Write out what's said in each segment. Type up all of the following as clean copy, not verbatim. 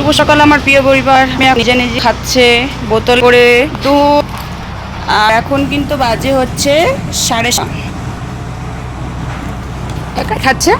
শুভ সকাল আমার প্রিয় পরিবার। নিজে নিজে খাচ্ছে বোতল করে দুধ। আর এখন কিন্তু বাজে হচ্ছে 7:30। খাচ্ছে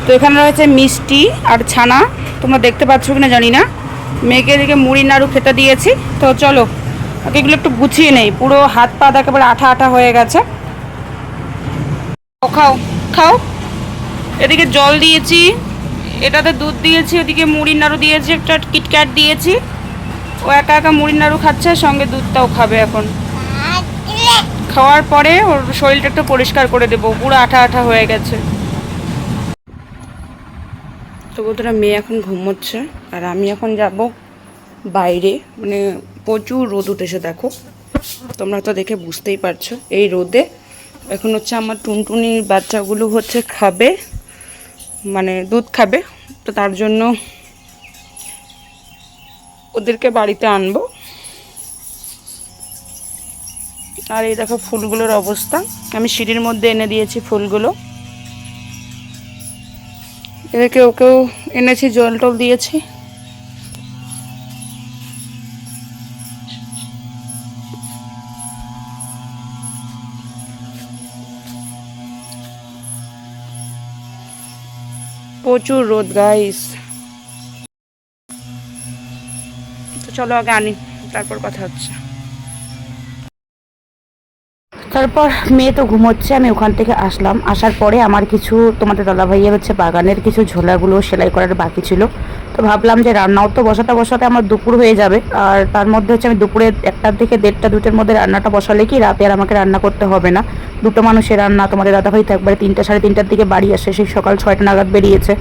তো এখানে রয়েছে মিষ্টি আর ছানা, তোমরা দেখতে পাচ্ছ কিনা জানি না। মেয়েকে এদিকে মুড়ি নাড়ু খেতে দিয়েছি। তো চলো ওকে এগুলো একটু গুছিয়ে নেই, পুরো হাত পা একেবারে আঠা আঠা হয়ে গেছে। খাও খাও। এদিকে জল দিয়েছি, এটাতে দুধ দিয়েছি, ওদিকে মুড়ি নাড়ু দিয়েছি, একটা কিটক্যাট দিয়েছি। ও একা একা মুড়ি নাড়ু খাচ্ছে, সঙ্গে দুধটাও খাবে। এখন খাওয়ার পরে ওর শরীরটা একটু পরিষ্কার করে দেবো, পুরো আঠা আঠা হয়ে গেছে। তো বন্ধুরা, মেয়ে এখন ঘুমোচ্ছে আর আমি এখন যাব বাইরে। মানে প্রচুর রোদ উঠেছে, দেখো তোমরা তো দেখে বুঝতেই পারছো। এই রোদে এখন হচ্ছে আমার টুনটুনির বাচ্চাগুলো হচ্ছে খাবে, মানে দুধ খাবে। তো তার জন্য ওদেরকে বাড়িতে আনবো। আর এই দেখো ফুলগুলোর অবস্থা, আমি সিঁড়ির মধ্যে এনে দিয়েছি ফুলগুলো। এদেরকে ওকেও এনেছি, জল টল দিয়েছি। প্রচুর রোদ গাইস। তো চলো আগে আনি, তারপর কথা হচ্ছে। তারপর মেয়ে তো ঘুমোচ্ছে, আমি ওখান থেকে আসলাম। আসার পরে আমার কিছু তোমাদের দাদাভাইয়ের হচ্ছে বাগানের কিছু ঝোলাগুলো সেলাই করার বাকি ছিল। তো ভাবলাম যে রান্নাও তো বসাতে আমার দুপুর হয়ে যাবে। আর তার মধ্যে হচ্ছে আমি দুপুরে 1টার থেকে 1:30 2টের মধ্যে রান্নাটা বসালে কি রাতে আর আমাকে রান্না করতে হবে না। দুটো মানুষের রান্না। তোমাদের দাদাভাই তো একবারে 3টা 3:30টার দিকে বাড়ি আসে, সেই সকাল 6টা নাগাদ বেরিয়েছে।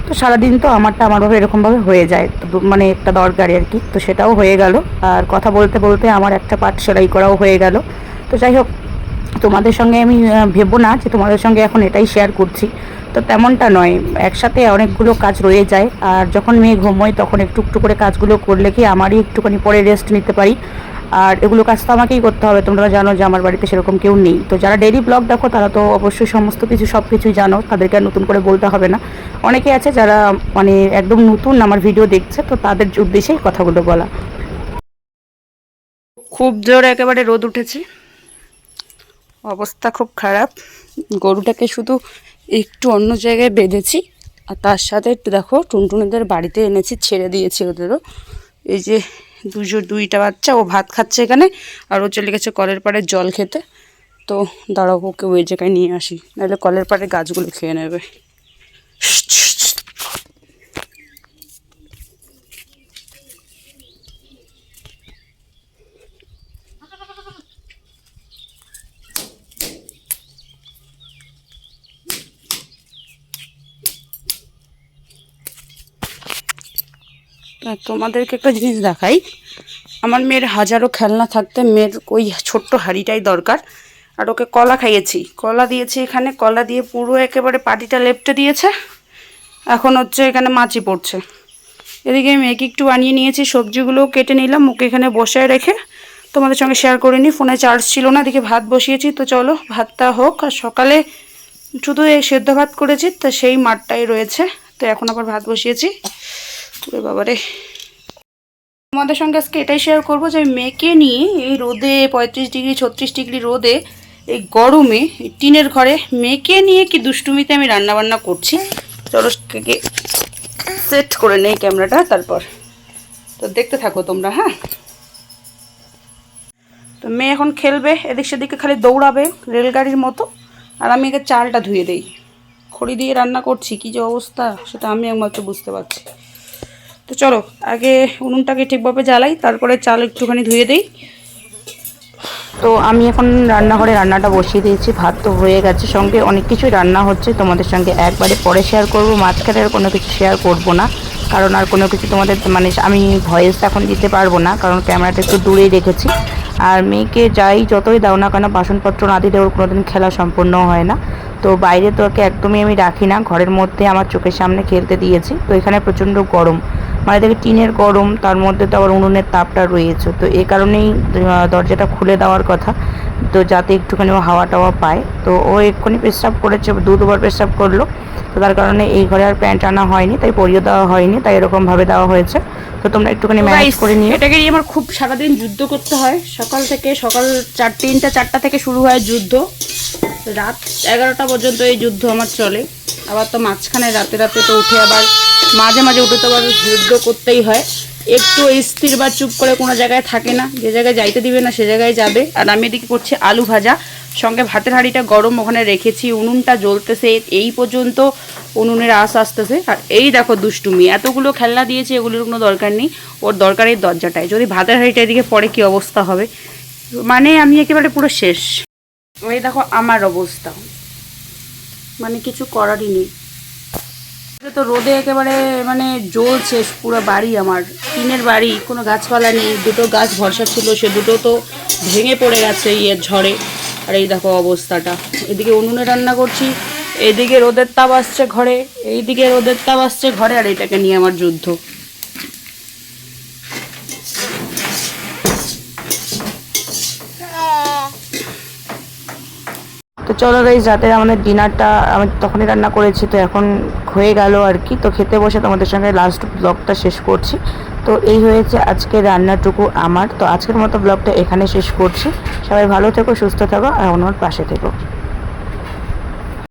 তো সারাদিন তো আমারভাবে এরকমভাবে হয়ে যায়, তো মানে একটা দরকারি আর কি। তো সেটাও হয়ে গেল। আর কথা বলতে বলতে আমার একটা পাট সেলাই করাও হয়ে গেল। তো যাই হোক, তোমাদের সঙ্গে আমি ভেবো না যে তোমাদের সঙ্গে এখন এটাই শেয়ার করছি, তো তেমনটা নয়। একসাথে অনেকগুলো কাজ রয়ে যায়, আর যখন মেয়ে ঘুমোয় তখন একটু একটু করে কাজগুলো করলে কি আমারই একটুখানি পরে রেস্ট নিতে পারি। আর এগুলো কাজ তো আমাকেই করতে হবে, তোমরা জানো যে আমার বাড়িতে সেরকম কেউ নেই। তো যারা ডেইলি ব্লগ দেখো তারা তো অবশ্যই সমস্ত কিছু সব কিছুই জানো, তাদেরকে আর নতুন করে বলতে হবে না। অনেকে আছে যারা মানে একদম নতুন আমার ভিডিও দেখছে, তো তাদের উদ্দেশ্যেই কথাগুলো বলা। খুব জোর একেবারে রোদ উঠেছে, অবস্থা খুব খারাপ। গরুটাকে শুধু একটু অন্য জায়গায় বেঁধেছি, আর তার সাথে একটু দেখো টুনটুনিদের বাড়িতে এনেছি, ছেড়ে দিয়েছি ওদেরও। এই যে দুইটা বাচ্চা, ও ভাত খাচ্ছে এখানে, আর ও চলে গেছে কলের পাড়ে জল খেতে। তো দাঁড়াও, ওকে ওই জায়গায় নিয়ে আসি, নাহলে কলের পাড়ে গাছগুলো খেয়ে নেবে। তোমাদেরকে একটা জিনিস দেখাই। আমার মেয়ের হাজারো খেলনা থাকতে মেয়ের ওই ছোট্ট হাঁড়িটাই দরকার। আর ওকে কলা খাইয়েছি, কলা দিয়েছি এখানে, কলা দিয়ে পুরো একেবারে পাটিটা লেপটে দিয়েছে। এখন হচ্ছে এখানে মাছি পড়ছে। এদিকে মেয়েকে একটু বানিয়ে নিয়েছি, সবজিগুলোও কেটে নিলাম, ওকে এখানে বসায় রেখে তোমাদের সঙ্গে শেয়ার করিনি, ফোনে চার্জ ছিল না। এদিকে ভাত বসিয়েছি, তো চলো ভাতটা হোক। আর সকালে শুধু এই সেদ্ধ ভাত করেছি, তো সেই মাঠটাই রয়েছে। তো এখন আবার ভাত বসিয়েছি। বাবারে, তোমাদের সঙ্গে আজকে এটাই শেয়ার করবো যে আমি মেয়েকে নিয়ে এই রোদে 35 ডিগ্রি 36 ডিগ্রি রোদে, এই গরমে টিনের ঘরে মেয়েকে নিয়ে কি দুষ্টুমিতে আমি রান্নাবান্না করছি। চলো সেট করে নেই ক্যামেরাটা, তারপর তো দেখতে থাকো তোমরা। হ্যাঁ, তো মেয়ে এখন খেলবে, এদিক সেদিকে খালি দৌড়াবে রেলগাড়ির মতো। আর আমি একে চালটা ধুয়ে দিই, খড়ি দিয়ে রান্না করছি, কী যে অবস্থা সেটা আমি একমাত্র বুঝতে পারছি। তো চলো আগে উনুনটাকে ঠিকভাবে জ্বালাই, তারপরে চাল একটুখানি ধুয়ে দিই। তো আমি এখন রান্নাঘরে রান্নাটা বসিয়ে দিয়েছি, ভাত তো হয়ে গেছে, সঙ্গে অনেক কিছুই রান্না হচ্ছে। তোমাদের সঙ্গে একবারে পরে শেয়ার করবো, মাঝখানে আর কোনো কিছু শেয়ার করব না, কারণ আর কোনো কিছু তোমাদের মানে আমি ভয়েস এখন দিতে পারবো না, কারণ ক্যামেরাটা একটু দূরেই রেখেছি। আর মেয়েকে যাই যতই দাও না কেন বাসনপত্র না দিলে ওর কোনোদিন খেলা সম্পূর্ণ হয় না। তো বাইরে তো ওকে একদমই আমি রাখি না, ঘরের মধ্যে আমার চোখের সামনে খেলতে দিয়েছি। তো এখানে প্রচণ্ড গরম, মানে দেখে টিনের গরম, তার মধ্যে তো আবার উনুনের তাপটা রয়েছে, তো এই কারণেই দরজাটা খুলে দেওয়ার কথা, তো যাতে একটুখানি ও হাওয়া টাওয়া পায়। তো ও এক্ষুনি পেশাব করেছে, দুবার পেশাব করলো, তো তার কারণে এই ঘরে আর প্যান্ট আনা হয়নি, তাই পরিয়ে দেওয়া হয়নি, তাই এরকমভাবে দেওয়া হয়েছে। তো তোমরা একটুখানি ম্যানেজ করে নিও। এটাকে নিয়ে আমার খুব সারাদিন যুদ্ধ করতে হয়। সকাল 4টা থেকে শুরু হয় যুদ্ধ, রাত 11টা পর্যন্ত এই যুদ্ধ আমার চলে। আবার তো মাঝখানে রাতে রাতে তো উঠে আবার মাঝে মাঝে উঠে তো আবার যুদ্ধ করতেই হয়। একটু স্থির বা চুপ করে কোনো জায়গায় থাকে না, যে জায়গায় যাইতে দিবে না সে জায়গায় যাবে। আর আমি এদিকে করছি আলু ভাজা, সঙ্গে ভাতের হাঁড়িটা গরম ওখানে রেখেছি, উনুনটা জ্বলতেছে, এই পর্যন্ত উনুনের আশ আসতেছে। আর এই দেখো দুষ্টুমি, এতগুলো খেলনা দিয়েছে, এগুলোর কোনো দরকার নেই, ওর দরকারের দরজাটায়। যদি ভাতের হাঁড়িটা এদিকে পড়ে কী অবস্থা হবে, মানে আমি একেবারে পুরো শেষ। এই দেখো আমার অবস্থা, মানে কিছু করারই নেই। তো রোদে একেবারে মানে জ্বলছে পুরো বাড়ি, আমার টিনের বাড়ি, কোনো গাছপালা নেই। দুটো গাছ ভরসা ছিল, সে দুটো তো ভেঙে পড়ে গেছে ঝড়ে। আর এই দেখো অবস্থাটা, এদিকে উনুনে রান্না করছি, এইদিকে রোদের তাপ আসছে ঘরে, এইদিকে রোদের তাপ আসছে ঘরে, আর এটাকে নিয়ে আমার যুদ্ধ। তো চলো গাইস, রাতের আমাদের ডিনারটা আমি তখনই রান্না করেছি, তো এখন হয়ে গেল আর কি। তো খেতে বসে তোমাদের সঙ্গে লাস্ট ব্লগটা শেষ করছি। তো এই হয়েছে আজকের রান্নাটুকু আমার। তো আজকের মতো ব্লগটা এখানে শেষ করছি। সবাই ভালো থেকো, সুস্থ থাকো, আর আমার পাশে থেকো।